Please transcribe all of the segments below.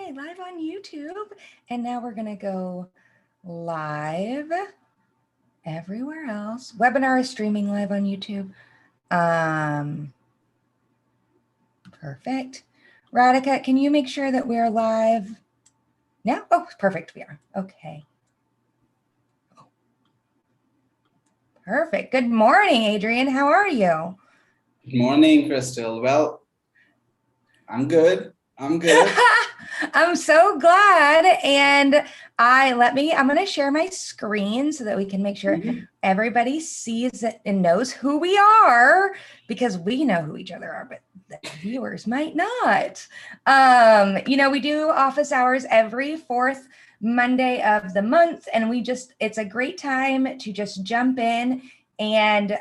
Okay, live on YouTube. And now we're going to go live everywhere else. Webinar is streaming live on YouTube. Perfect. Radhika, can you make sure that we're live now? Oh, perfect. We are. Okay. Perfect. Good morning, Adrian. How are you? Good morning, Crystal. Well, I'm good. I'm good. I'm so glad. And I'm going to share my screen so that we can make sure everybody sees it and knows who we are, because we know who each other are, but the viewers might not. We do office hours every fourth Monday of the month, and it's a great time to just jump in and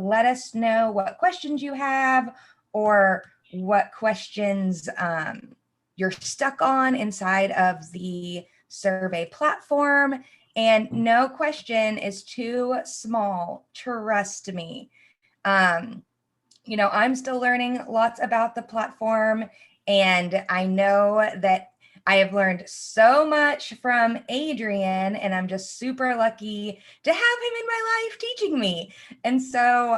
let us know what questions you have or what questions you're stuck on inside of the survey platform. And no question is too small, trust me. I'm still learning lots about the platform, and I know that I have learned so much from Adrian, and I'm just super lucky to have him in my life teaching me. And so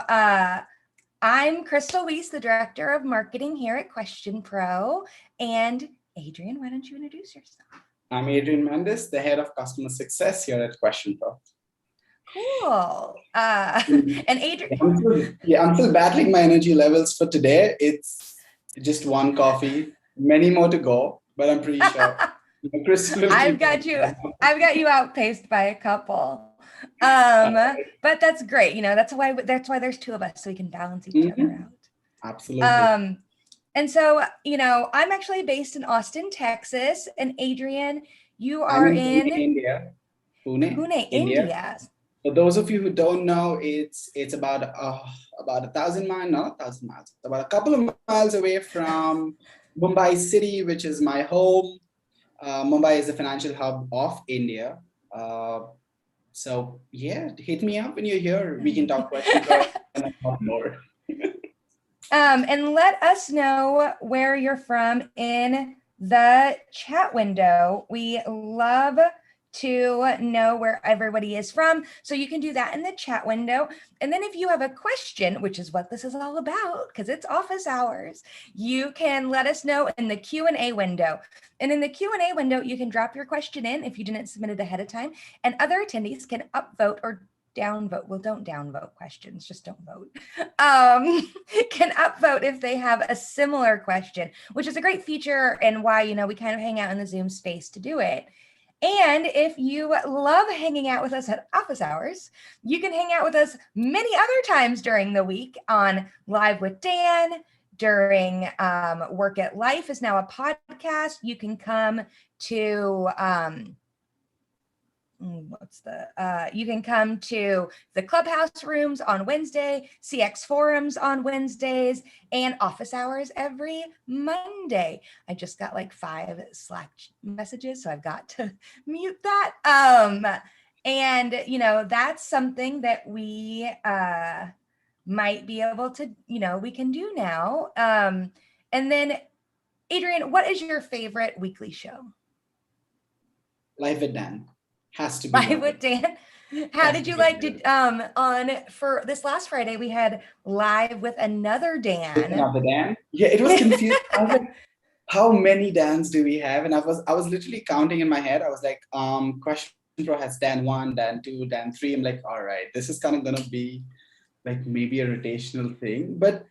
I'm Crystal Weiss, the Director of Marketing here at QuestionPro. And Adrian, why don't you introduce yourself? I'm Adrian Mendes, the Head of Customer Success here at QuestionPro. Cool. And Adrian... I'm still battling my energy levels for today. It's just one coffee, many more to go, but I'm pretty sure. Crystal, I've got you outpaced by a couple. But that's great. That's why there's two of us, so we can balance each other out. Absolutely. And so, I'm actually based in Austin, Texas, and Adrian, you are in Pune, India. Pune, India. For those of you who don't know, it's about 1,000 miles, not 1,000 miles, about a couple of miles away from Mumbai city, which is my home. Mumbai is the financial hub of India. So yeah, hit me up when you're here. We can talk questions and talk more. And let us know where you're from in the chat window. We love to know where everybody is from. So you can do that in the chat window. And then if you have a question, which is what this is all about, because it's office hours, you can let us know in the Q&A window. And in the Q&A window, you can drop your question in if you didn't submit it ahead of time, and other attendees can upvote or downvote. Well, don't downvote questions, just don't vote. Can upvote if they have a similar question, which is a great feature and why, we kind of hang out in the Zoom space to do it. And if you love hanging out with us at office hours, you can hang out with us many other times during the week on Live with Dan, during Work at Life is now a podcast. You can come to you can come to the Clubhouse rooms on Wednesday, CX forums on Wednesdays, and office hours every Monday. I just got like 5 Slack messages, so I've got to mute that. And that's something that we might be able to, we can do now. And then, Adrian, what is your favorite weekly show? Live with Dan. Has to be Live with Dan. How did you like to for this last Friday we had Live with another Dan? Another Dan? Yeah, it was confusing. I was like, how many Dans do we have? And I was literally counting in my head. I was like, QuestionPro has Dan 1, Dan 2, Dan 3. I'm like, all right, this is kind of gonna be like maybe a rotational thing. But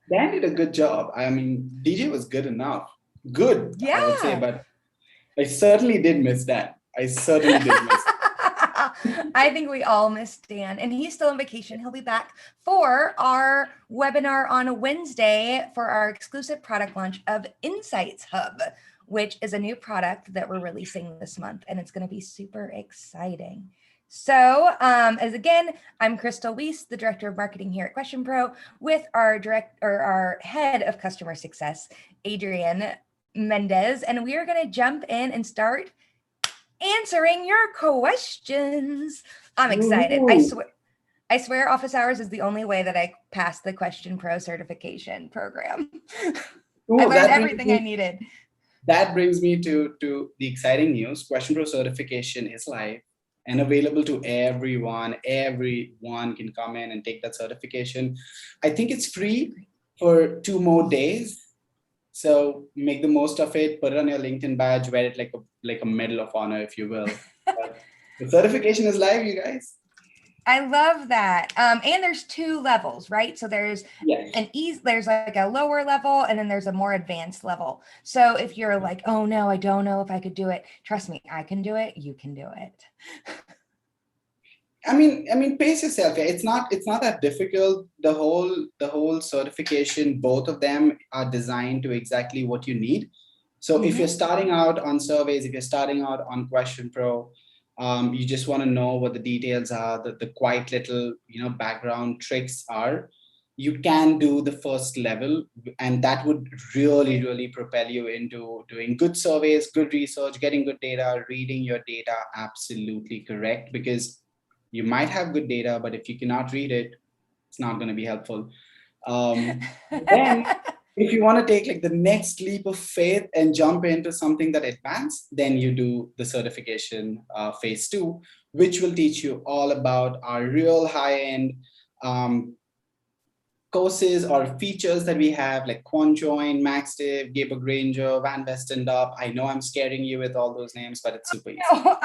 Dan did a good job. I mean, DJ was good enough. Good, yeah. I would say, but I certainly did miss Dan. I certainly did miss I think we all missed Dan, and he's still on vacation. He'll be back for our webinar on a Wednesday for our exclusive product launch of Insights Hub, which is a new product that we're releasing this month, and it's going to be super exciting. So as again, I'm Crystal Weiss, the Director of Marketing here at QuestionPro, with our Head of Customer Success, Adrian Mendes, and we are going to jump in and start answering your questions. I'm excited. I swear office hours is the only way that I passed the QuestionPro certification program. I learned everything I needed. that brings me to the exciting news. QuestionPro certification is live and available to everyone. Everyone can come in and take that certification. I think it's free for 2 more days. So make the most of it, put it on your LinkedIn badge, wear it like a medal of honor, if you will. But the certification is live, you guys. I love that. And there's 2 levels, right? So there's there's like a lower level, and then there's a more advanced level. So if you're like, oh no, I don't know if I could do it, trust me, I can do it. You can do it. I mean, pace yourself. Yeah. It's not that difficult. The whole certification, both of them are designed to exactly what you need. So if you're starting out on surveys, if you're starting out on QuestionPro, you just want to know what the details are, the quite little, background tricks are, you can do the first level, and that would really, really propel you into doing good surveys, good research, getting good data, reading your data absolutely correct, because you might have good data, but if you cannot read it, it's not going to be helpful. Then if you want to take like the next leap of faith and jump into something that advanced, then you do the certification phase 2, which will teach you all about our real high-end courses or features that we have, like conjoint, MaxDiv, Gaber Granger, Van Vesten Up. I know I'm scaring you with all those names, but it's super easy. No,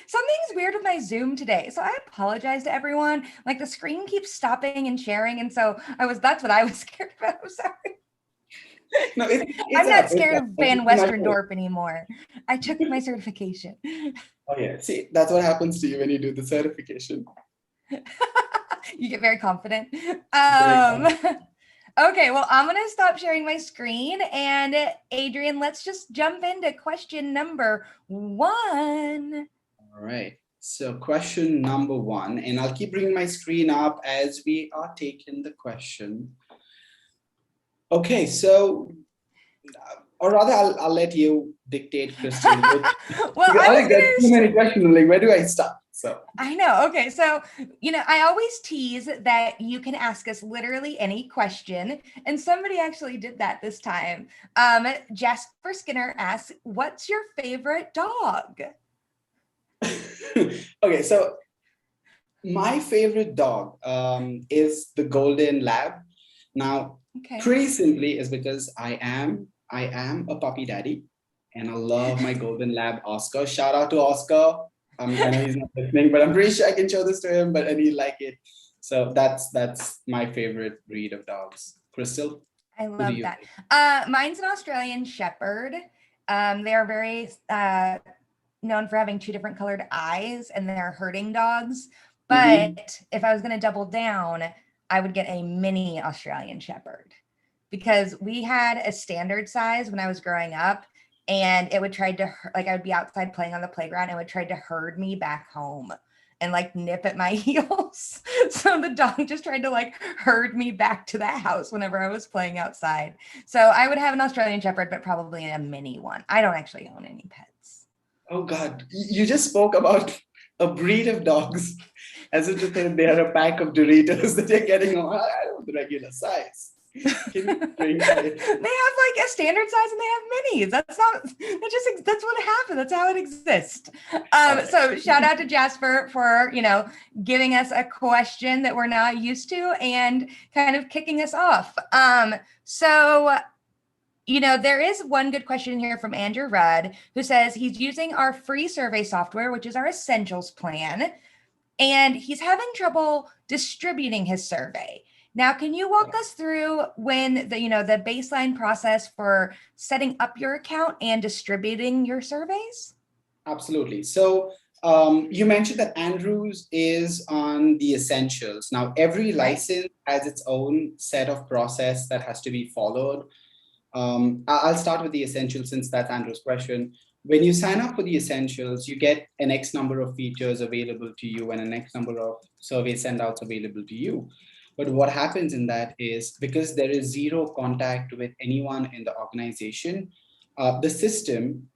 something's weird with my Zoom today. So I apologize to everyone. Like the screen keeps stopping and sharing. And so that's what I was scared about. I'm sorry. No, I'm not scared of Van Westerendorp anymore. I took my certification. Oh yeah, see, that's what happens to you when you do the certification. You get very confident. Okay, well, I'm going to stop sharing my screen. And Adrian, let's just jump into question number 1. All right. So question number 1, and I'll keep bringing my screen up as we are taking the question. Okay, so, or rather, I'll let you dictate, Crystal. Well, there's too many questions. Like, where do I start? So I know. Okay. So, I always tease that you can ask us literally any question. And somebody actually did that this time. Jasper Skinner asks, what's your favorite dog? Okay. So my favorite dog is the Golden Lab. Now, pretty simply is because I am a puppy daddy, and I love my Golden Lab, Oscar. Shout out to Oscar. I know he's not listening, but I'm pretty sure I can show this to him, and he'd like it. So that's my favorite breed of dogs. Crystal? I love that. Mine's an Australian Shepherd. They are very known for having 2 different colored eyes, and they're herding dogs. But if I was going to double down, I would get a mini Australian Shepherd, because we had a standard size when I was growing up. And it would try to, I would be outside playing on the playground and it would try to herd me back home and nip at my heels. So the dog just tried to herd me back to the house whenever I was playing outside. So I would have an Australian Shepherd, but probably a mini one. I don't actually own any pets. Oh God, you just spoke about a breed of dogs as if they are a pack of Doritos that you're getting on the regular size. They have a standard size and they have minis. That's what happened. That's how it exists. So shout out to Jasper for, giving us a question that we're not used to and kind of kicking us off. So, there is one good question here from Andrew Rudd, who says he's using our free survey software, which is our Essentials plan, and he's having trouble distributing his survey. Now, can you walk us through when the baseline process for setting up your account and distributing your surveys? Absolutely. So you mentioned that Andrews is on the Essentials. Now, every license has its own set of process that has to be followed. I'll start with the Essentials since that's Andrew's question. When you sign up for the Essentials, you get an X number of features available to you and an X number of survey sendouts available to you. But what happens in that is, because there is zero contact with anyone in the organization, the system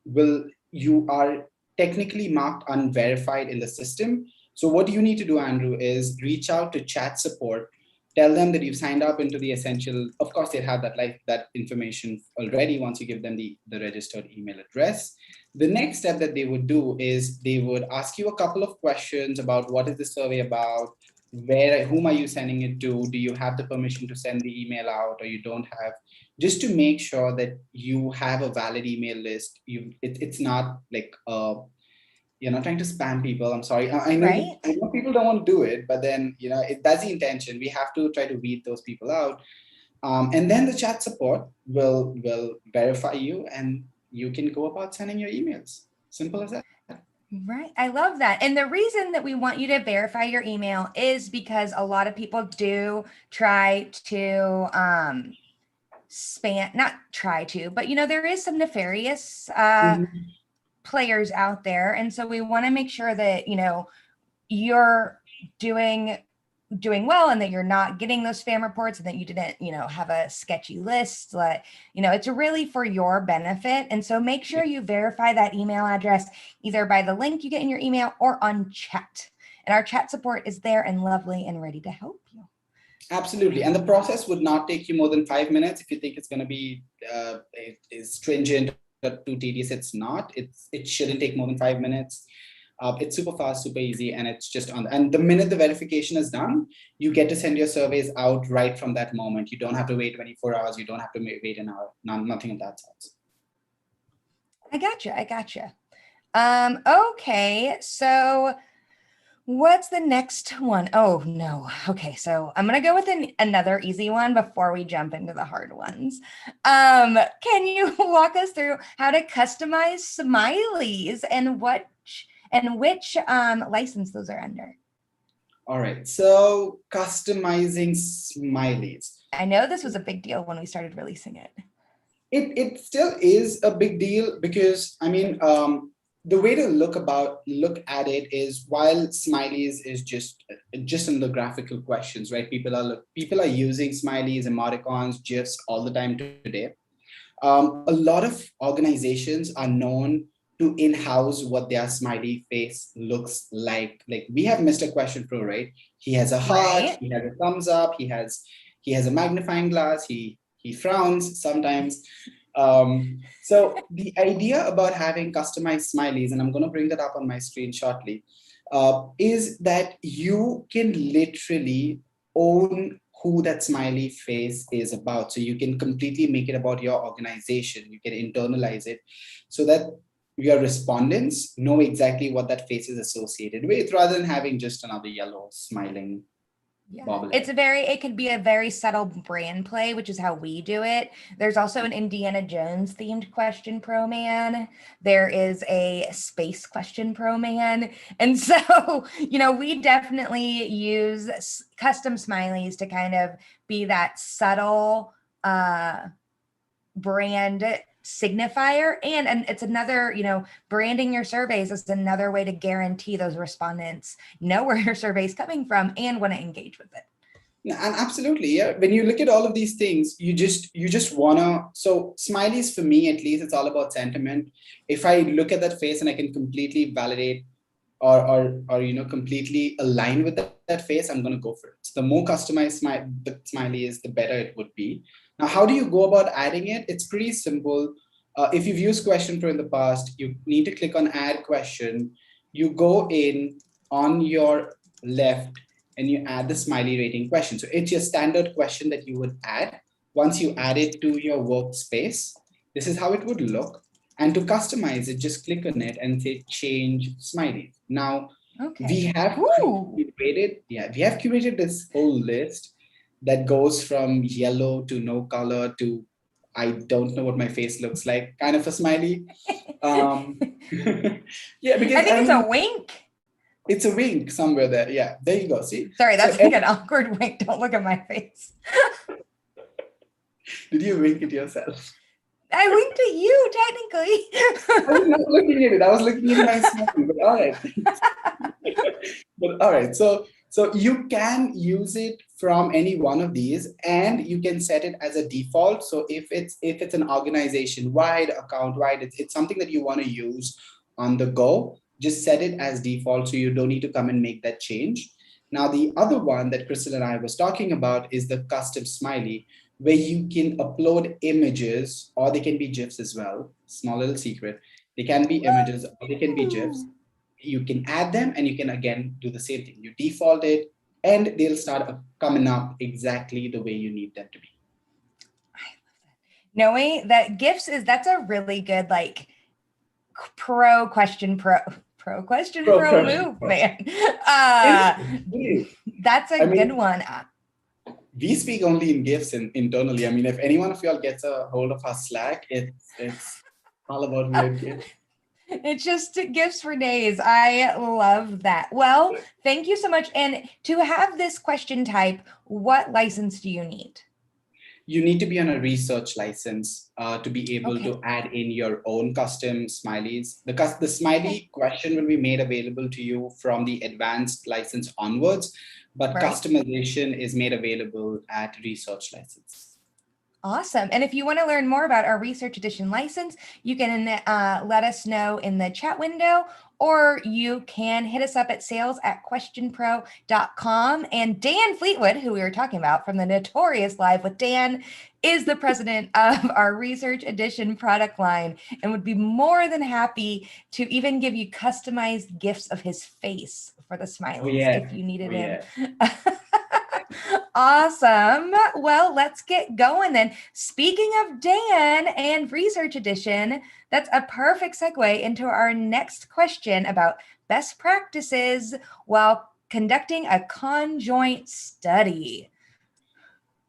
you are technically marked unverified in the system. So what you need to do, Andrew, is reach out to chat support Tell them that you've signed up into the essential. Of course, they have that information already once you give them the registered email address. The next step that they would do is they would ask you a couple of questions about what is the survey about, whom are you sending it to, do you have the permission to send the email out, or you don't have, just to make sure that you have a valid email list. It's not like you're not trying to spam people. I'm sorry. I know, Right. I know people don't want to do it, but then, that's the intention. We have to try to weed those people out. And then the chat support will verify you, and you can go about sending your emails. Simple as that. Right. I love that. And the reason that we want you to verify your email is because a lot of people do try to spam, not try to, but there is some nefarious players out there. And so we want to make sure that, you're doing well, and that you're not getting those spam reports, and that you didn't, have a sketchy list. It's really for your benefit. And so make sure you verify that email address either by the link you get in your email or on chat. And our chat support is there and lovely and ready to help you. Absolutely. And the process would not take you more than 5 minutes. If you think it's going to be stringent or too tedious, it's not. It shouldn't take more than 5 minutes. It's super fast, super easy, and it's just on. And the minute the verification is done, you get to send your surveys out right from that moment. You don't have to wait 24 hours. You don't have to wait an hour. Nothing of that sort. I gotcha. Okay, so what's the next one? Oh, no. Okay, so I'm going to go with another easy one before we jump into the hard ones. Can you walk us through how to customize smileys and which license those are under? All right, so customizing smileys. I know this was a big deal when we started releasing it. It still is a big deal because, I mean, the way to look at it is, while smileys is just in the graphical questions, right? People are using smileys, emoticons, GIFs all the time today. A lot of organizations are known to in-house what their smiley face looks like. Like, we have Mr. QuestionPro, right? He has a heart, right. He has a thumbs up, he has a magnifying glass, he frowns sometimes. So the idea about having customized smileys, and I'm going to bring that up on my screen shortly, is that you can literally own who that smiley face is about. So you can completely make it about your organization. You can internalize it so that your respondents know exactly what that face is associated with, rather than having just another yellow smiling. Yeah. It could be a very subtle brand play, which is how we do it. There's also an Indiana Jones themed QuestionPro man. There is a space QuestionPro man. And so, we definitely use custom smileys to kind of be that subtle brand signifier. And it's another, branding your surveys is another way to guarantee those respondents know where your survey is coming from and want to engage with it. And absolutely, yeah. When you look at all of these things, you just wanna, so smileys, for me at least, it's all about sentiment. If I look at that face and I can completely validate or completely align with that face, I'm gonna go for it. So the more customized the smiley is, the better it would be. Now, how do you go about adding it? It's pretty simple. If you've used QuestionPro in the past, you need to click on Add Question. You go in on your left and you add the smiley rating question. So it's your standard question that you would add. Once you add it to your workspace, this is how it would look. And to customize it, just click on it and say Change Smiley. Now, we have curated this whole list that goes from yellow to no color to I don't know what my face looks like kind of a smiley. Yeah, because I think it's a wink. It's a wink somewhere there. Yeah, there you go. See? Sorry, that's like an awkward wink. Don't look at my face. Did you wink at yourself? I winked at you, technically. I was not looking at it. I was looking at myself. But all right. But all right. So you can use it from any one of these, and you can set it as a default. So if it's an organization-wide, account-wide, it's something that you want to use on the go, just set it as default so you don't need to come and make that change. Now, the other one that Crystal and I was talking about is the custom smiley, where you can upload images, or they can be GIFs as well. Small little secret. They can be images or they can be GIFs. You can add them and you can again do the same thing. You default it and they'll start coming up exactly the way you need them to be. Knowing that GIFs that's a really good like pro question pro move, man. That's a good one. We speak only in GIFs internally. I mean, if any one of y'all gets a hold of our Slack, it's all about weird GIFs. It's just GIFs for days. I love that. Well, thank you so much. And to have this question type, what license do you need? You need to be on a research license to be able to add in your own custom smileys. The smiley question will be made available to you from the advanced license onwards, but customization is made available at research license. Awesome. And if you want to learn more about our research edition license, you can let us know in the chat window, or you can hit us up at sales@questionpro.com. And Dan Fleetwood, who we were talking about from the Notorious Live with Dan, is the president of our research edition product line and would be more than happy to even give you customized GIFs of his face for the smileys if you needed him. Awesome. Well, let's get going then. Speaking of Dan and Research Edition, that's a perfect segue into our next question about best practices while conducting a conjoint study.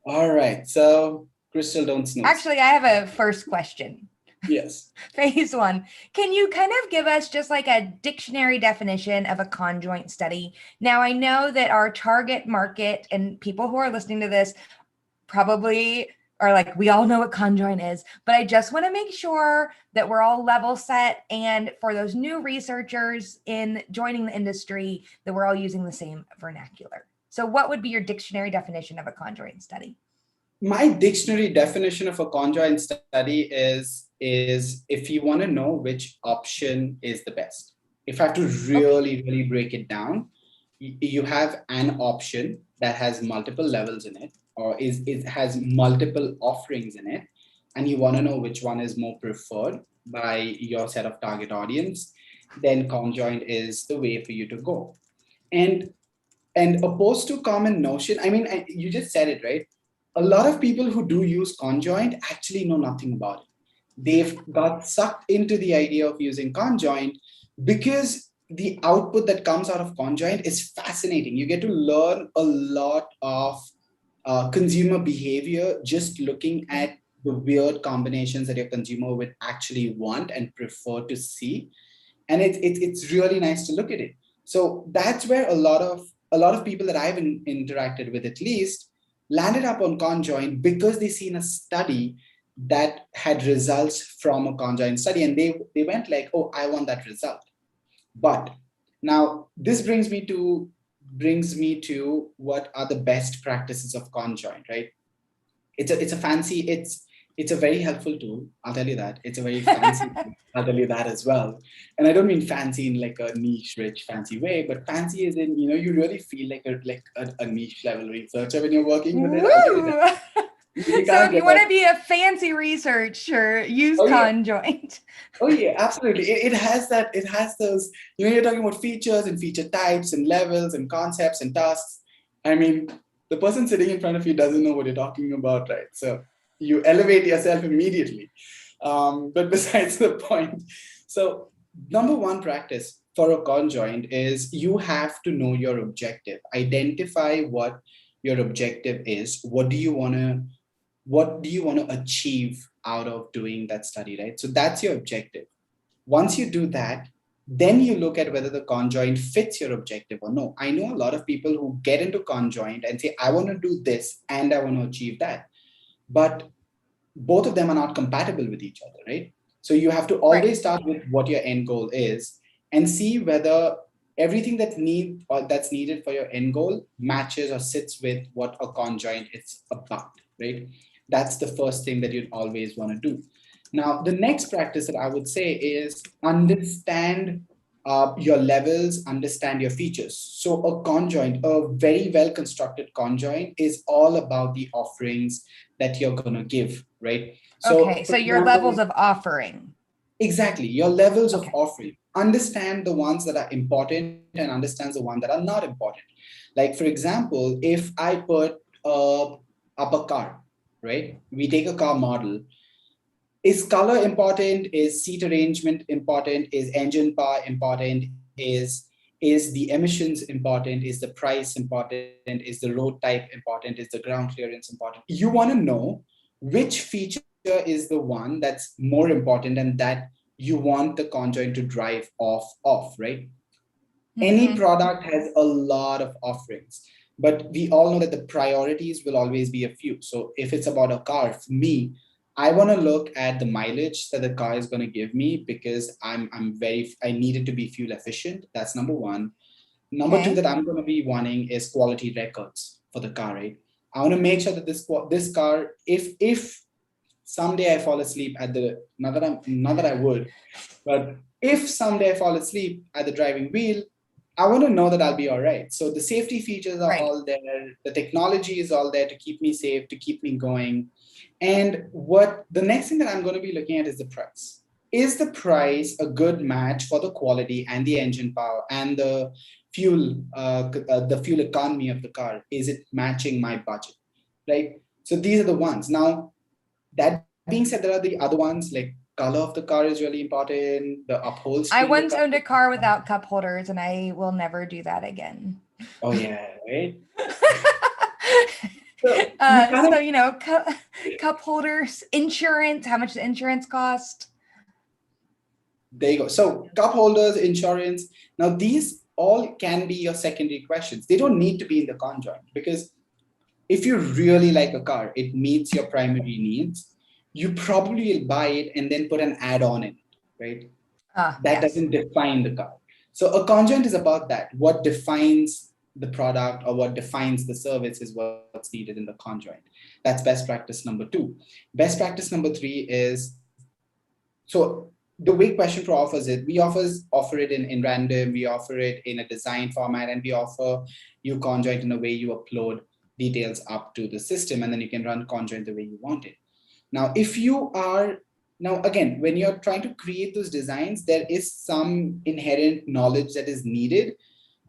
All right. So, Crystal, don't snooze. Actually, I have a first question. Yes. Phase one. Can you kind of give us just like a dictionary definition of a conjoint study? Now, I know that our target market and people who are listening to this probably are like, we all know what conjoint is, but I just want to make sure that we're all level set. And for those new researchers in joining the industry, that we're all using the same vernacular. So what would be your dictionary definition of a conjoint study? My dictionary definition of a conjoint study is if you want to know which option is the best. If I have to really break it down, you have an option that has multiple levels in it, or it has multiple offerings in it, and you want to know which one is more preferred by your set of target audience, then conjoint is the way for you to go. And opposed to common notion, I mean, you just said it, right? A lot of people who do use conjoint actually know nothing about it. They've got sucked into the idea of using conjoint because the output that comes out of conjoint is fascinating. You get to learn a lot of consumer behavior just looking at the weird combinations that your consumer would actually want and prefer to see. And it's really nice to look at it. So that's where a lot of people that I've interacted with, at least, landed up on conjoint because they seen a study that had results from a conjoint study, and they went like, oh, I want that result. But now this brings me to what are the best practices of conjoint, right? It's a very helpful tool. I'll tell you that. It's a very fancy tool. I'll tell you that as well. And I don't mean fancy in like a niche, rich, fancy way, but fancy is in, you really feel like a niche level researcher when you're working with it. So if you want to be a fancy researcher, use conjoint. Oh yeah, absolutely. It has those, you're talking about features and feature types and levels and concepts and tasks. I mean, the person sitting in front of you doesn't know what you're talking about, right? So you elevate yourself immediately. But besides the point, so number one practice for a conjoint is you have to know your objective. Identify what your objective is. What do you want to achieve out of doing that study, right? So that's your objective. Once you do that, then you look at whether the conjoint fits your objective or no. I know a lot of people who get into conjoint and say, I want to do this and I want to achieve that. But both of them are not compatible with each other, right? So you have to always start with what your end goal is and see whether everything that's needed for your end goal matches or sits with what a conjoint is about, right? That's the first thing that you'd always want to do. Now, the next practice that I would say is understand your levels, understand your features. So a conjoint, a very well constructed conjoint, is all about the offerings that you're going to give, right? So Okay, for so your levels example, of offering. exactly, your levels of Okay. offering. Understand the ones that are important and understands the ones that are not important. Like for example, if I put up a car, right? We take a car model. Is color important? Is seat arrangement important? Is engine power important? Is the emissions important? Is the price important? Is the road type important? Is the ground clearance important? You want to know which feature is the one that's more important and that you want the conjoint to drive off, right? Any Mm-hmm. product has a lot of offerings, but we all know that the priorities will always be a few. So if it's about a car, for me, I want to look at the mileage that the car is going to give me, because I need it to be fuel efficient. That's number one. Number two Okay. that I'm going to be wanting is quality records for the car, right? I want to make sure that this car, if someday I fall asleep at the, not that I would, but if someday I fall asleep at the driving wheel, I want to know that I'll be all right. So the safety features are Right. all there. The technology is all there to keep me safe, to keep me going. And what the next thing that I'm going to be looking at is the price. Is the price a good match for the quality and the engine power and the fuel economy of the car? Is it matching my budget? Right. So these are the ones. Now, that being said, there are the other ones, like color of the car is really important. The I upholstery in the once car. owned a car without cup holders, and I will never do that again. Oh yeah, right. So you So, kind cup holders, insurance, how much does insurance cost? there you go. So cup holders, insurance. Now these all can be your secondary questions. They don't need to be in the conjoint, because if you really like a car, it meets your primary needs. You probably will buy it and then put an add-on in it, right? That Yes. doesn't define the car. So a conjoint is about that. What defines the product or what defines the service is what's needed in the conjoint. That's best practice number two. Best practice number three is, so the way QuestionPro offers it, we offer it in random, we offer it in a design format, and we offer you conjoint in a way you upload details up to the system, and then you can run conjoint the way you want it. Now, if you are, now again, when you're trying to create those designs, there is some inherent knowledge that is needed.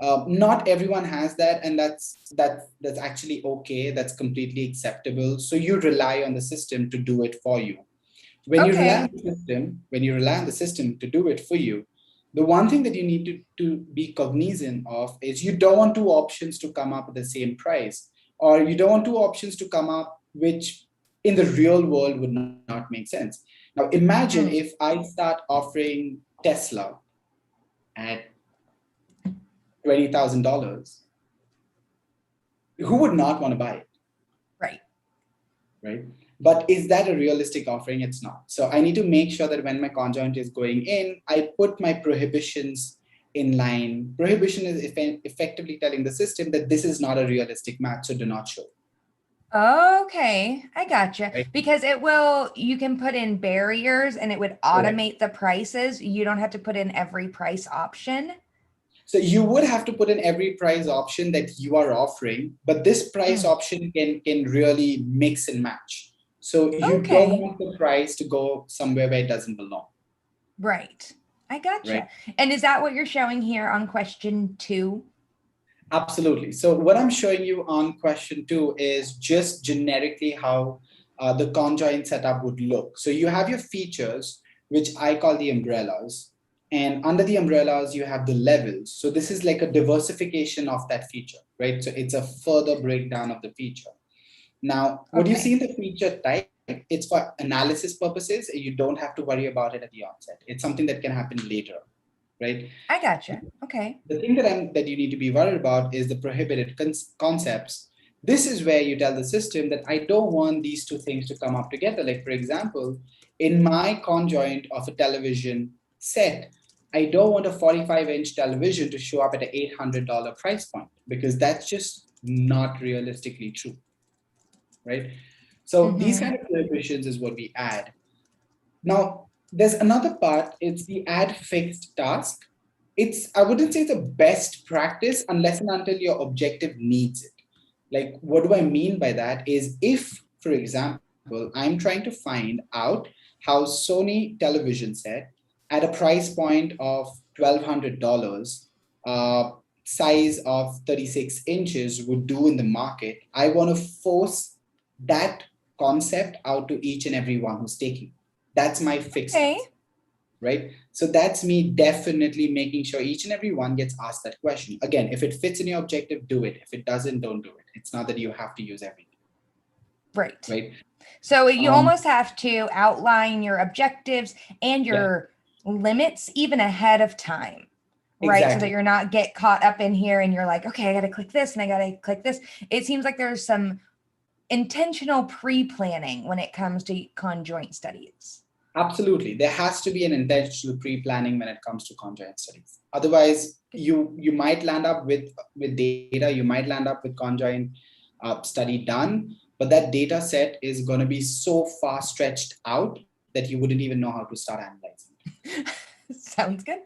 Not everyone has that, and that's actually okay. That's completely acceptable. So you rely on the system to do it for you. Okay. When you rely on the system to do it for you, the one thing that you need to be cognizant of is you don't want two options to come up at the same price, or you don't want two options to come up which in the real world would not make sense. Now imagine if Mm, I start offering Tesla at $20,000, who would not want to buy it? right. Right? But is that a realistic offering? It's not. So I need to make sure that when my conjoint is going in, I put my prohibitions in line. Prohibition is effectively telling the system that this is not a realistic match, so do not show. Okay, I gotcha. Right? Because you can put in barriers and it would Correct. automate the prices. You don't have to put in every price option. So you would have to put in every price option that you are offering, but this price Mm, option can really mix and match. So you don't okay, want the price to go somewhere where it doesn't belong. right. I Right? gotcha. And is that what you're showing here on question 2? Absolutely. So what I'm showing you on question two is just generically how the conjoint setup would look. So you have your features, which I call the umbrellas. And under the umbrellas, you have the levels. So this is like a diversification of that feature, right? So it's a further breakdown of the feature. Now, what you see Okay, in the feature type, it's for analysis purposes. You don't have to worry about it at the onset. It's something that can happen later, right? I gotcha. Okay. The thing that you need to be worried about is the prohibited concepts. This is where you tell the system that I don't want these two things to come up together. Like for example, in my conjoint of a television set, I don't want a 45-inch television to show up at an $800 price point, because that's just not realistically true, right? So these Mm-hmm. kind of prohibitions is what we add. Now, there's another part, it's the add fixed task. I wouldn't say it's a best practice unless and until your objective needs it. Like, what do I mean by that is if, for example, I'm trying to find out how Sony television set at a price point of $1,200, size of 36 inches would do in the market. I want to force that concept out to each and every one who's taking. That's my fixed task, right? So that's me definitely making sure each and every one gets asked that question. Again, if it fits in your objective, do it. If it doesn't, don't do it. It's not that you have to use everything. Right. So you almost have to outline your objectives and your limits even ahead of time, right? Exactly. So that you're not get caught up in here and you're like, okay, I got to click this and I got to click this. It seems like there's some intentional pre-planning when it comes to conjoint studies. Absolutely. There has to be an intentional pre-planning when it comes to conjoint studies. Otherwise, you might land up with data, you might land up with conjoint study done, but that data set is going to be so far stretched out that you wouldn't even know how to start analyzing. Sounds good.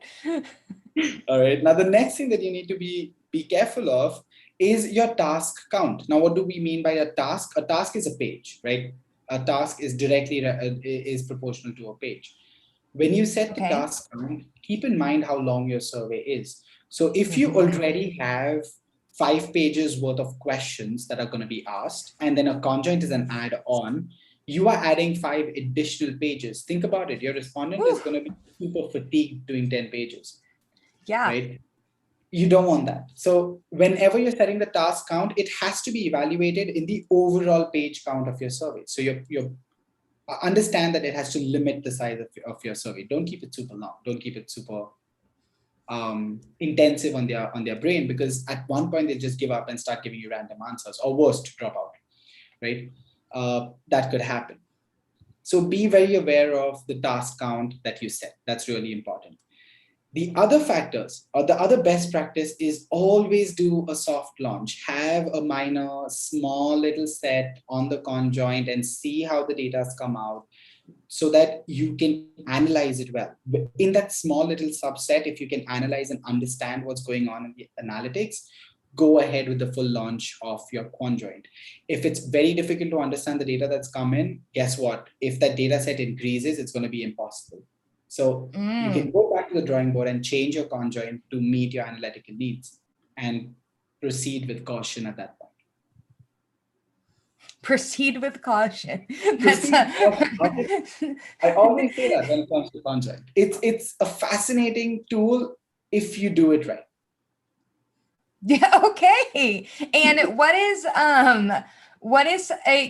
All right. Now, the next thing that you need to be careful of is your task count. Now, what do we mean by a task? A task is a page, right? A task is directly is proportional to a page. When you set the task count, keep in mind how long your survey is. So if you already have 5 pages worth of questions that are going to be asked, and then a conjoint is an add-on, you are adding 5 additional pages. Think about it. Your respondent is going to be super fatigued doing 10 pages. Yeah. Right? You don't want that. So whenever you're setting the task count, it has to be evaluated in the overall page count of your survey. So you're understand that it has to limit the size of your survey. Don't keep it super long. Don't keep it super intensive on their brain, because at one point they just give up and start giving you random answers, or worse, drop out, right? That could happen. So be very aware of the task count that you set. That's really important. The other factors, or the other best practice, is always do a soft launch. Have a minor, small little set on the conjoint and see how the data has come out, so that you can analyze it well. In that small little subset, if you can analyze and understand what's going on in the analytics, go ahead with the full launch of your conjoint. If it's very difficult to understand the data that's come in, guess what? If that data set increases, it's going to be impossible. So you can go back to the drawing board and change your conjoint to meet your analytical needs and proceed with caution at that point. Proceed with caution. I always say that when it comes to conjoint. It's a fascinating tool if you do it right. Yeah, okay. And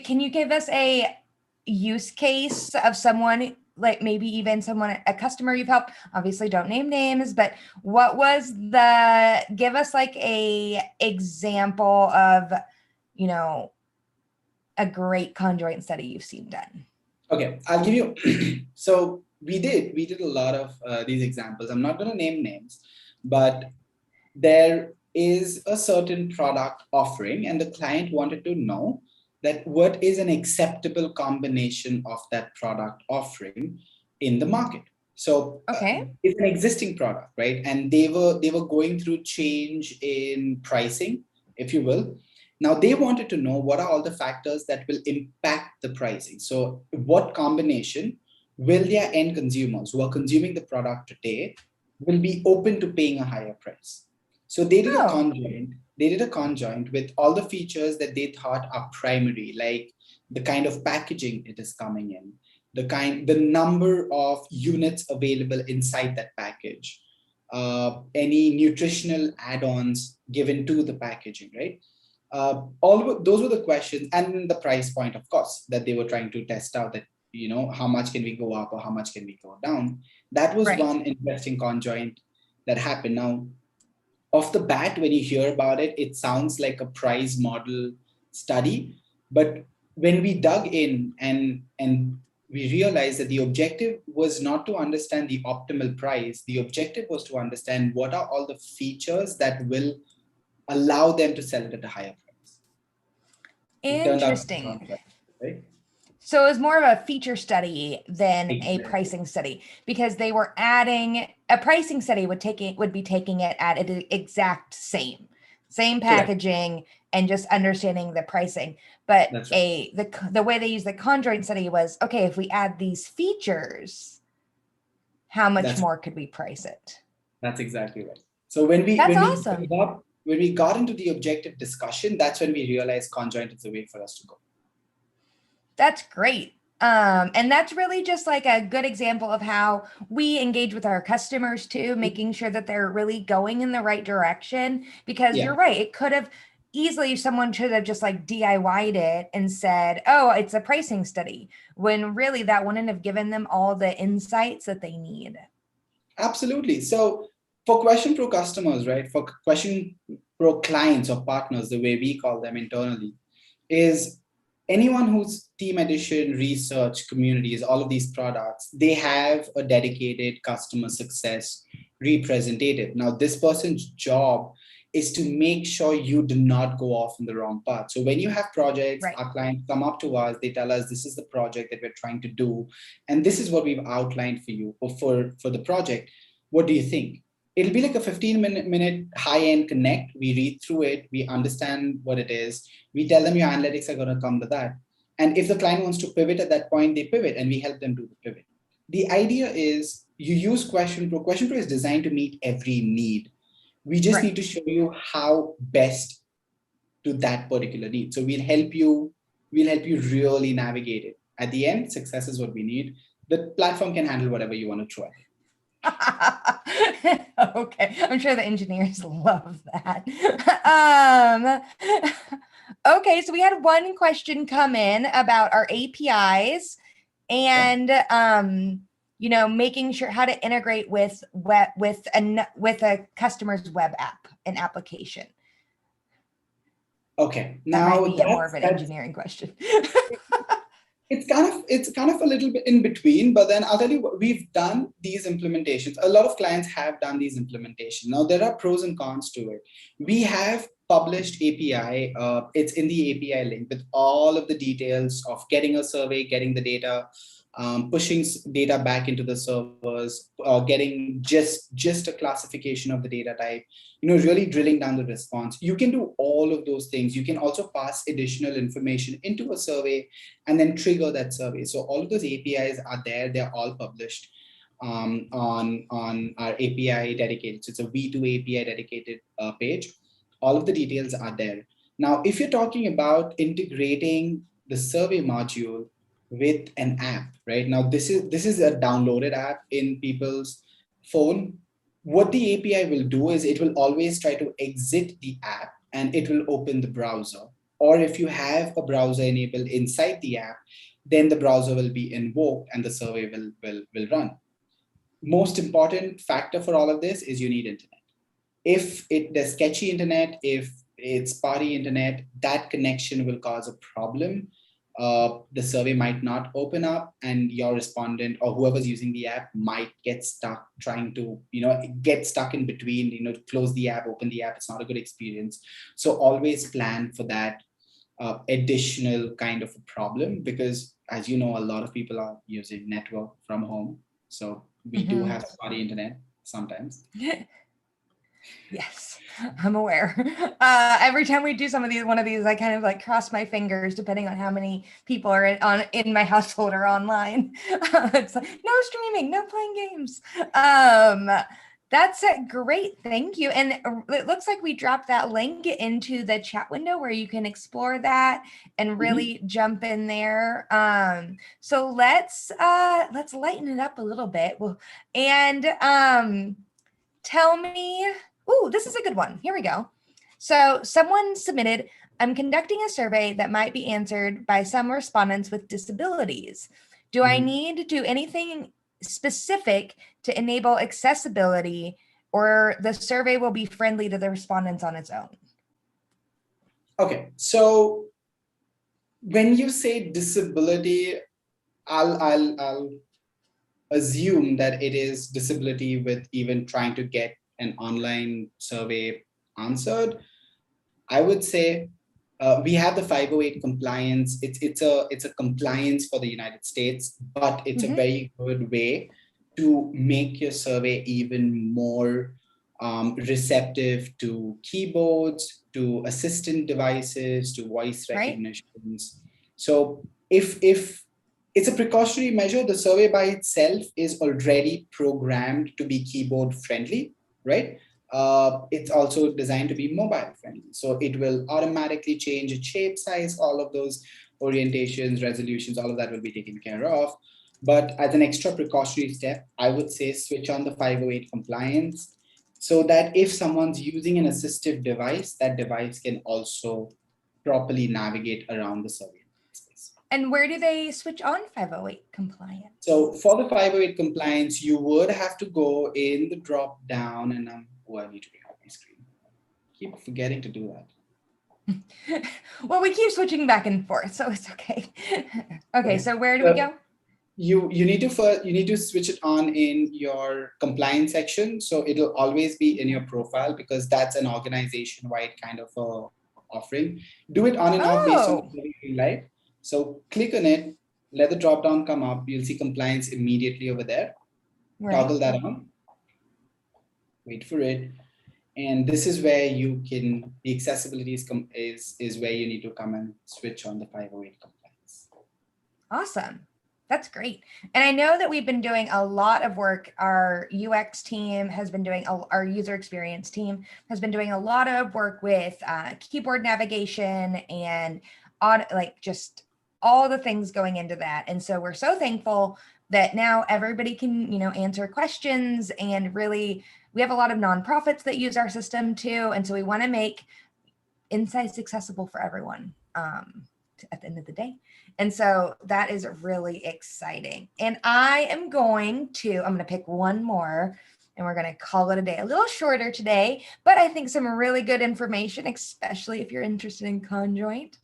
can you give us a use case of someone, like maybe even a customer you've helped? Obviously don't name names, but give us like a example of, a great conjoint study you've seen done. Okay, I'll give you, so we did a lot of these examples. I'm not going to name names, but there is a certain product offering and the client wanted to know that what is an acceptable combination of that product offering in the market. So it's an existing product, right? And they were going through change in pricing, if you will. Now they wanted to know what are all the factors that will impact the pricing. So what combination will their end consumers who are consuming the product today will be open to paying a higher price? So they did a conjoint. They did a conjoint with all the features that they thought are primary, like the kind of packaging it is coming in, the number of units available inside that package, any nutritional add-ons given to the packaging, right? Those were the questions, and the price point, of course, that they were trying to test out. That how much can we go up or how much can we go down? That was one interesting conjoint that happened. Now, off the bat, when you hear about it, it sounds like a price model study. But when we dug in and we realized that the objective was not to understand the optimal price, the objective was to understand what are all the features that will allow them to sell it at a higher price. Interesting. Right? So it was more of a feature study than a Exactly. pricing study, because they were adding a pricing study would be taking it at the exact same Correct. packaging and just understanding the pricing. But That's right. the way they used the conjoint study was, okay, if we add these features, how much That's more could we price it? That's exactly right. So when we That's when we awesome. got when we got into the objective discussion, that's when we realized conjoint is the way for us to go. That's great. And that's really just like a good example of how we engage with our customers too, making sure that they're really going in the right direction. Because Yeah, you're right, it could have easily, someone should have just like DIY'd it and said, oh, it's a pricing study, when really that wouldn't have given them all the insights that they need. absolutely. So for QuestionPro customers, right? For QuestionPro clients or partners, the way we call them internally, is anyone who's team edition, research, communities, all of these products, they have a dedicated customer success representative. Now, this person's job is to make sure you do not go off in the wrong path. So when you have projects, Right. our clients come up to us, they tell us this is the project that we're trying to do, and this is what we've outlined for you or for the project. What do you think? It'll be like a 15-minute high-end connect. We read through it, we understand what it is, we tell them your analytics are going to come to that. And if the client wants to pivot at that point, they pivot and we help them do the pivot. The idea is you use QuestionPro. QuestionPro is designed to meet every need. We just Right. need to show you how best to that particular need. So we'll help you really navigate it. At the end, success is what we need. The platform can handle whatever you want to throw at it. Okay, I'm sure the engineers love that. Okay, so we had one question come in about our APIs and making sure how to integrate with a customer's web app and application. Okay, That might now be more of an engineering question. it's kind of a little bit in between, but then I'll tell you what, we've done these implementations. A lot of clients have done these implementations. Now there are pros and cons to it. We have published API. It's in the API link with all of the details of getting a survey, getting the data, pushing data back into the servers, getting just a classification of the data type, really drilling down the response. You can do all of those things. You can also pass additional information into a survey and then trigger that survey. So all of those APIs are there. They're all published on our API dedicated. So it's a V2 API dedicated page. All of the details are there. Now, if you're talking about integrating the survey module with an app, right? Now, this is a downloaded app in people's phone. What the API will do is it will always try to exit the app and it will open the browser. Or if you have a browser enabled inside the app, then the browser will be invoked and the survey will run. Most important factor for all of this is you need internet. If there's sketchy internet, if it's spotty internet, that connection will cause a problem. The survey might not open up and your respondent or whoever's using the app might get stuck trying to, get stuck in between, close the app, open the app. It's not a good experience. So always plan for that additional kind of a problem, because as you know, a lot of people are using network from home. So we do have spotty internet sometimes. Yes, I'm aware. Every time we do one of these, I kind of like cross my fingers, depending on how many people are in my household or online. It's like, no streaming, no playing games. That's great. Thank you. And it looks like we dropped that link into the chat window where you can explore that and really jump in there. So let's lighten it up a little bit. And tell me. Ooh, this is a good one. Here we go. So someone submitted, I'm conducting a survey that might be answered by some respondents with disabilities. Do I need to do anything specific to enable accessibility, or the survey will be friendly to the respondents on its own? Okay, so when you say disability, I'll assume that it is disability with even trying to get an online survey answered. I would say We have the 508 compliance. It's a compliance for the United States, but it's a very good way to make your survey even more receptive to keyboards, to assistant devices, to voice recognitions. So if it's a precautionary measure, the survey by itself is already programmed to be keyboard friendly, right? It's also designed to be mobile friendly. So it will automatically change its shape, size, all of those orientations, resolutions, all of that will be taken care of. But as an extra precautionary step, I would say switch on the 508 compliance so that if someone's using an assistive device, that device can also properly navigate around the survey space. And where do they switch on 508 compliance? So for the 508 compliance, you would have to go in the drop down, and I need to bring up my screen. Keep forgetting to do that. Well, we keep switching back and forth, so it's okay. Okay, so where do we go? You need to switch it on in your compliance section. So it'll always be in your profile because that's an organization-wide kind of offering. Do it on and off based on the green light. So click on it, let the drop down come up. You'll see compliance immediately over there. Toggle that on. Wait for it. And this is where you can, the accessibility is where you need to come and switch on the 508 compliance. Awesome. That's great. And I know that we've been doing a lot of work. Our UX team has been doing, our user experience team has been doing a lot of work with keyboard navigation and like just all the things going into that. And so we're so thankful that now everybody can, answer questions, and really, we have a lot of nonprofits that use our system too. And so we want to make insights accessible for everyone at the end of the day. And so that is really exciting. And I'm going to pick one more, and we're going to call it a day. A little shorter today, but I think some really good information, especially if you're interested in conjoint.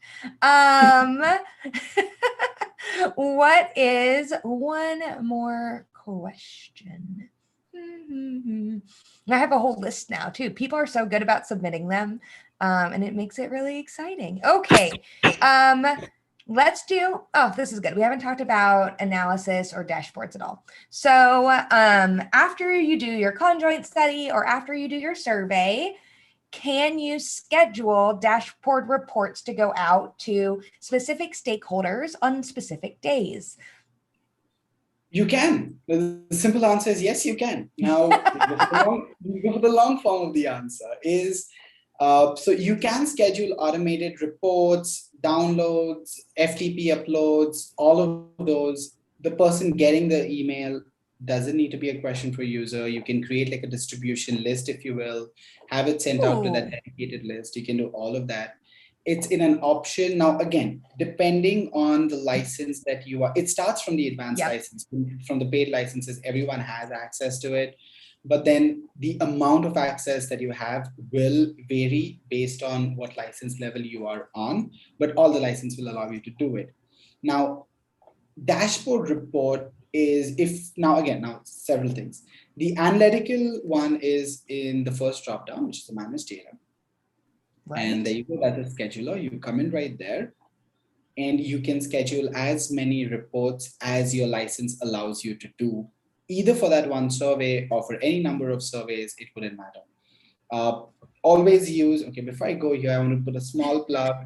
What is one more question? I have a whole list now too. People are so good about submitting them, and it makes it really exciting. Okay. Let's do, this is good. We haven't talked about analysis or dashboards at all. So after you do your conjoint study or after you do your survey, can you schedule dashboard reports to go out to specific stakeholders on specific days? You can. The simple answer is yes, you can. Now, the long form of the answer is, so you can schedule automated reports, downloads, FTP uploads, all of those. The person getting the email doesn't need to be a QuestionPro user. You can create like a distribution list, if you will, have it sent out to that dedicated list. You can do all of that. It's in an option. Now, again, depending on the license that you are, it starts from the advanced license. From the paid licenses, everyone has access to it. But then the amount of access that you have will vary based on what license level you are on, but all the license will allow you to do it. Now, dashboard report is now several things. The analytical one is in the first dropdown, which is the manage data. And there you go, that's a scheduler. You come in right there and you can schedule as many reports as your license allows you to do, either for that one survey or for any number of surveys, it wouldn't matter. Always use, before I go here, I want to put a small plug.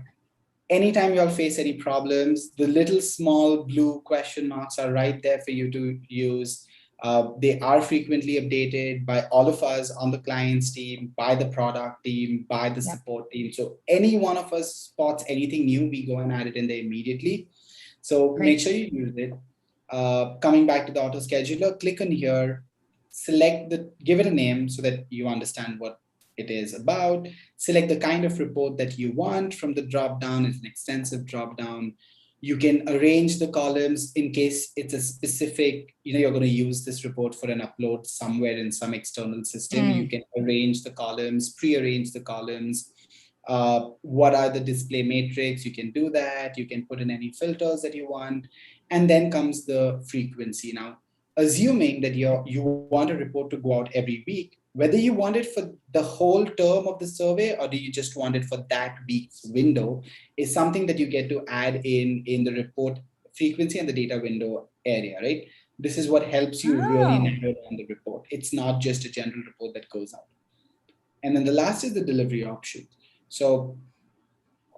Anytime you all face any problems, the little small blue question marks are right there for you to use. They are frequently updated by all of us on the client's team, by the product team, by the support team. So any one of us spots anything new, we go and add it in there immediately. So make sure you use it. Coming back to the auto scheduler, click on here, give it a name so that you understand what it is about. Select the kind of report that you want from the drop down. It's an extensive drop down. You can arrange the columns in case it's a specific, you're going to use this report for an upload somewhere in some external system. You can arrange the columns, pre-arrange the columns. What are the display matrix? You can do that. You can put in any filters that you want. And then comes the frequency. Now, assuming that you want a report to go out every week, Whether you want it for the whole term of the survey or do you just want it for that week's window is something that you get to add in the report frequency and the data window area, right? This is what helps you really narrow down the report. It's not just a general report that goes out. And then the last is the delivery option. So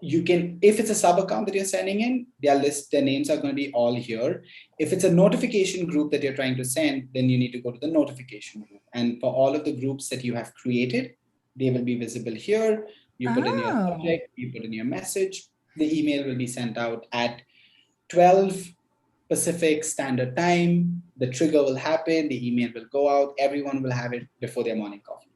you can, if it's a sub account that you're sending in, their names are going to be all here. If it's a notification group that you're trying to send, then you need to go to the notification group. And for all of the groups that you have created, they will be visible here. You put in your subject, you put in your message, the email will be sent out at 12 Pacific Standard Time. The trigger will happen, the email will go out, everyone will have it before their morning coffee.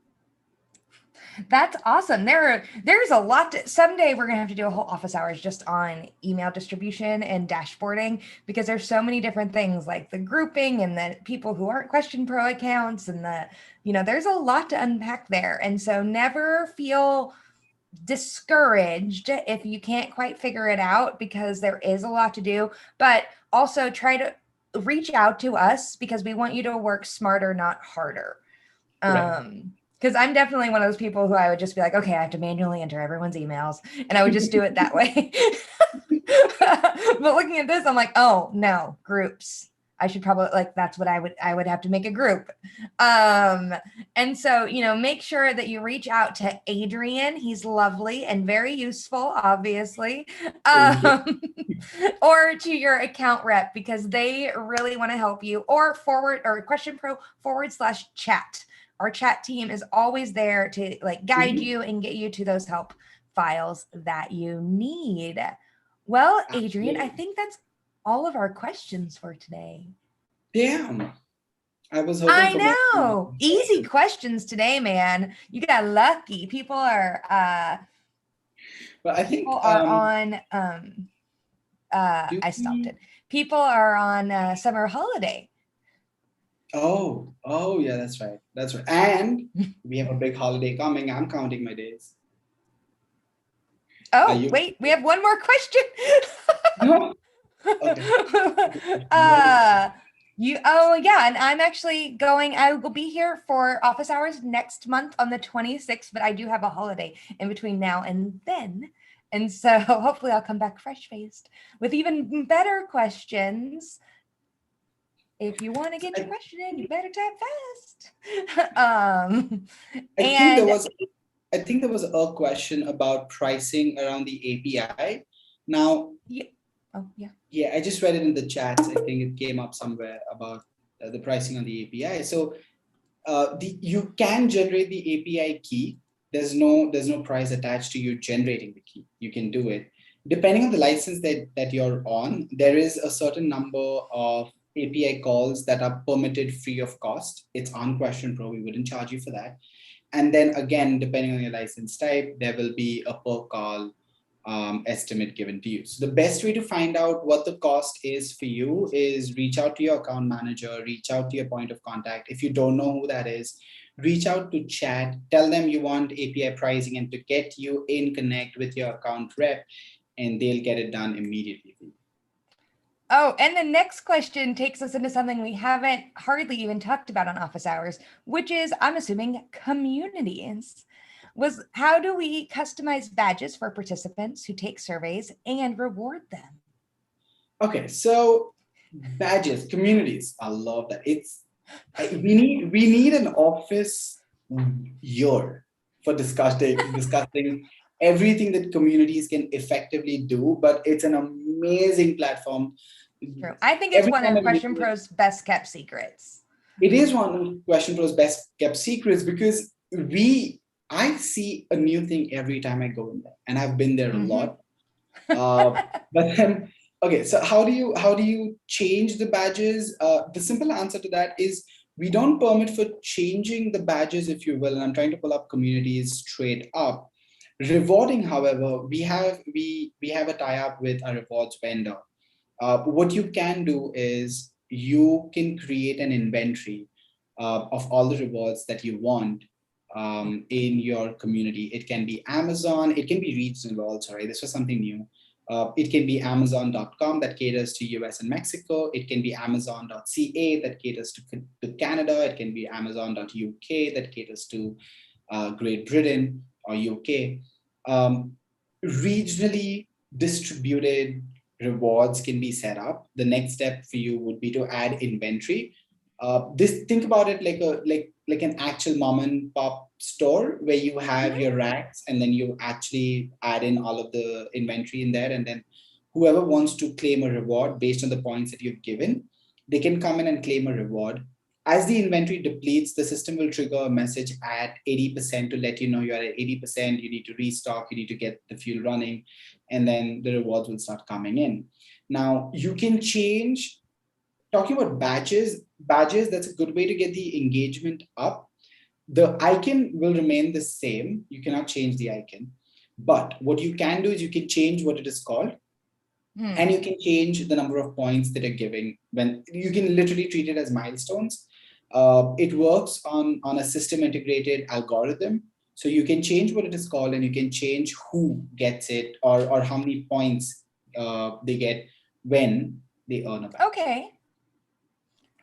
That's awesome. There's a lot someday we're going to have to do a whole office hours just on email distribution and dashboarding, because there's so many different things like the grouping and the people who aren't QuestionPro accounts and there's a lot to unpack there. And so never feel discouraged if you can't quite figure it out, because there is a lot to do, but also try to reach out to us because we want you to work smarter, not harder. Right. Because I'm definitely one of those people who I would just be like, okay, I have to manually enter everyone's emails, and I would just do it that way. But looking at this, I'm like, oh no, groups. I should probably that's what I would have to make a group. And so, make sure that you reach out to Adrian. He's lovely and very useful, obviously. Or to your account rep, because they really want to help you, or QuestionPro/chat. Our chat team is always there to guide you and get you to those help files that you need. Well, Adrian, I think that's all of our questions for today. Damn. I was hoping I know. Easy questions today, man. You got lucky. People are but I think people are on I stopped it. People are on summer holiday. Oh, yeah, that's right. And we have a big holiday coming. I'm counting my days. Oh, wait, we have one more question. No. Okay. And I'm actually I will be here for office hours next month on the 26th, but I do have a holiday in between now and then. And so hopefully I'll come back fresh-faced with even better questions. If you want to get your question in, you better type fast. I think there was a question about pricing around the API. Now, I just read it in the chats. I think it came up somewhere about the pricing on the API. So you can generate the API key. There's no price attached to you generating the key. You can do it. Depending on the license that you're on, there is a certain number of API calls that are permitted free of cost. It's on QuestionPro. We wouldn't charge you for that. And then again, depending on your license type, there will be a per call estimate given to you. So the best way to find out what the cost is for you is reach out to your account manager, reach out to your point of contact. If you don't know who that is, reach out to chat, tell them you want API pricing and to get you in connect with your account rep, and they'll get it done immediately for you. Oh, and the next question takes us into something we haven't hardly even talked about on office hours, which is, I'm assuming, communities. How do we customize badges for participants who take surveys and reward them? Okay, so badges, communities, I love that. We need an office year for discussing everything that communities can effectively do, but it's an amazing platform. True. I think it's one of QuestionPro's best kept secrets. It is one of QuestionPro's best kept secrets because I see a new thing every time I go in there, and I've been there a lot. But then, okay, so how do you change the badges? The simple answer to that is we don't permit for changing the badges, if you will. And I'm trying to pull up communities straight up. Rewarding, however, we have a tie-up with a rewards vendor. What you can do is you can create an inventory of all the rewards that you want in your community. It can be Amazon, it can be regional also, right? This was something new. It can be Amazon.com that caters to US and Mexico. It can be Amazon.ca that caters to Canada. It can be Amazon.uk that caters to Great Britain or UK. Regionally distributed rewards can be set up. The next step for you would be to add inventory. Think about it like an actual mom and pop store where you have your racks and then you actually add in all of the inventory in there, and then whoever wants to claim a reward based on the points that you've given, they can come in and claim a reward. As the inventory depletes, the system will trigger a message at 80% to let you know you're at 80%, you need to restock, you need to get the fuel running, and then the rewards will start coming in. Now, you can change, talking about badges, that's a good way to get the engagement up. The icon will remain the same. You cannot change the icon. But what you can do is you can change what it is called. And you can change the number of points that are giving. When you can literally treat it as milestones. It works on a system integrated algorithm. So you can change what it is called, and you can change who gets it or how many points they get when they earn a badge. Okay.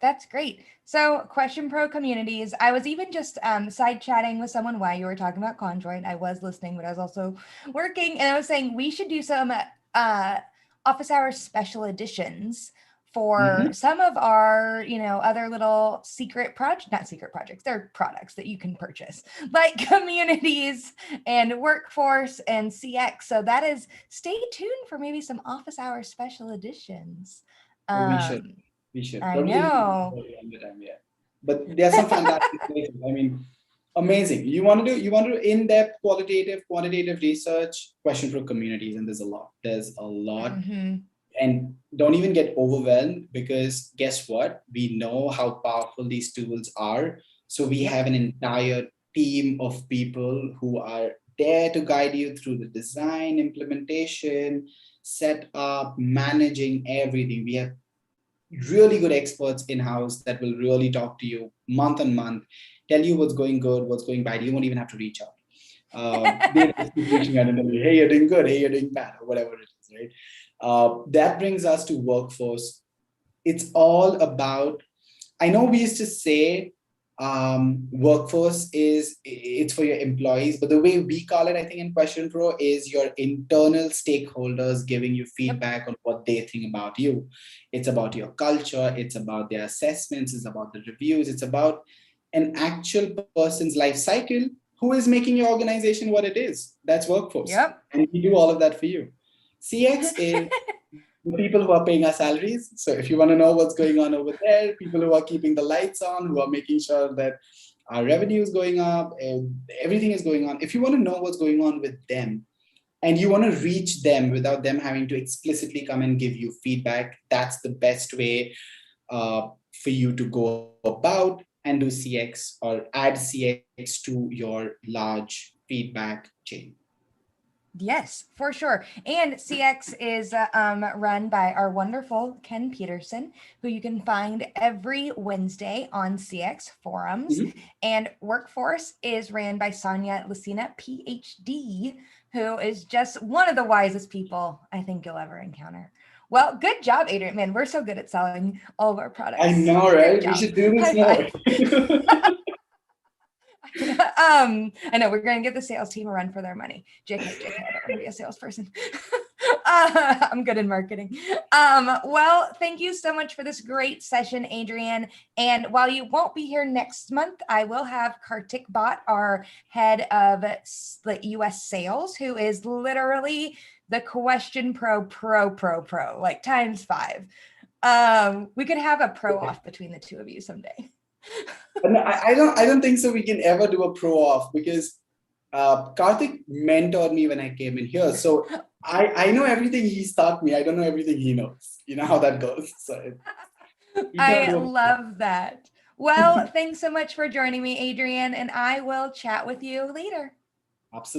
That's great. So QuestionPro communities, I was even just side chatting with someone while you were talking about conjoint. I was listening, but I was also working, and I was saying we should do some office hours special editions for some of our, other little not secret projects, they're products that you can purchase, like communities and workforce and CX. So that is, stay tuned for maybe some office hours special editions. We should. I Probably know. Yeah. But there's some fantastic places. I mean, amazing. You want to do in-depth quantitative research, QuestionPro communities, and there's a lot. And don't even get overwhelmed, because guess what? We know how powerful these tools are. So we have an entire team of people who are there to guide you through the design, implementation, setup, managing everything. We have really good experts in-house that will really talk to you month on month, tell you what's going good, what's going bad. You won't even have to reach out. They just keep reaching out and telling you, hey, you're doing good, hey, you're doing bad, or whatever it is, right? That brings us to workforce. It's all about, I know we used to say workforce it's for your employees, but the way we call it, I think in QuestionPro, is your internal stakeholders giving you feedback on what they think about you. It's about your culture, it's about their assessments, it's about the reviews, it's about an actual person's life cycle who is making your organization what it is. That's workforce. And we do all of that for you. CX is the people who are paying our salaries. So if you want to know what's going on over there, people who are keeping the lights on, who are making sure that our revenue is going up, and everything is going on. If you want to know what's going on with them, and you want to reach them without them having to explicitly come and give you feedback, that's the best way for you to go about and do CX or add CX to your large feedback chain. Yes, for sure. And CX is run by our wonderful Ken Peterson, who you can find every Wednesday on CX forums. And Workforce is ran by Sonia Lucina, PhD, who is just one of the wisest people I think you'll ever encounter. Well, good job, Adrian. Man, we're so good at selling all of our products. I know, right? We should do this more. I know we're going to give the sales team a run for their money. JK, I don't want to be a salesperson. I'm good in marketing. Well, thank you so much for this great session, Adrian. And while you won't be here next month, I will have Kartik Bhatt, our head of the US sales, who is literally the QuestionPro pro, like times 5. We could have a pro off between the two of you someday. I don't think so we can ever do a pro off, because Karthik mentored me when I came in here. So I know everything he's taught me. I don't know everything he knows. You know how that goes. So I love that. Well, thanks so much for joining me, Adrian, and I will chat with you later. Absolutely.